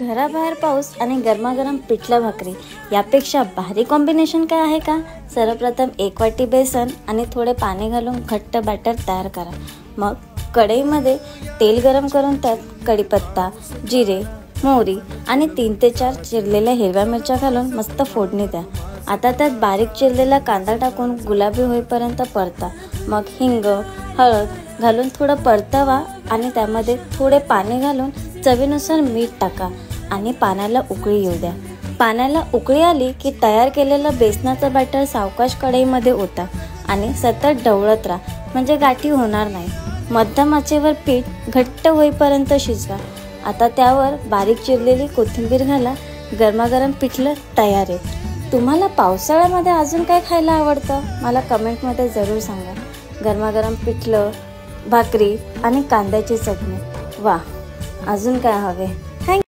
घराबाहेर पाऊस आणि गरमागरम पिठलं भाकरी यापेक्षा भारी कॉम्बिनेशन काय आहे का? सर्वप्रथम 1 वाटी बेसन आणि थोडे पाणी घालून घट्ट बॅटर तयार करा. मग कढईमध्ये तेल गरम करून त्यात कढीपत्ता, जिरे, मोहरी आणि 3 ते 4 चिरलेल्या हिरव्या मिरच्या घालून मस्त फोडणी द्या. आता त्यात बारीक चिरलेला कांदा टाकून गुलाबी होईपर्यंत परता. मग हिंग, हळद घालून थोडं परतवा आणि त्यामध्ये थोडे पाणी घालून चवीनुसार मीठ टाका आणि पाण्याला उकळी येऊ द्या. पाण्याला उकळी आली की तयार केलेलं बेसनाचं बॅटर सावकाश कढईमध्ये ओता आणि सतत ढवळत राहा, म्हणजे गाठी होणार नाही. मध्यम आचेवर पीठ घट्ट होईपर्यंत शिजवा. आता त्यावर बारीक चिरलेली कोथिंबीर घाला. गरमागरम पिठलं तयार आहे. तुम्हाला पावसाळ्यामध्ये अजून काय खायला आवडतं? मला कमेंटमध्ये जरूर सांगा. गरमागरम पिठलं, भाकरी आणि कांद्याची चटणी, वा, अजून काय हवे?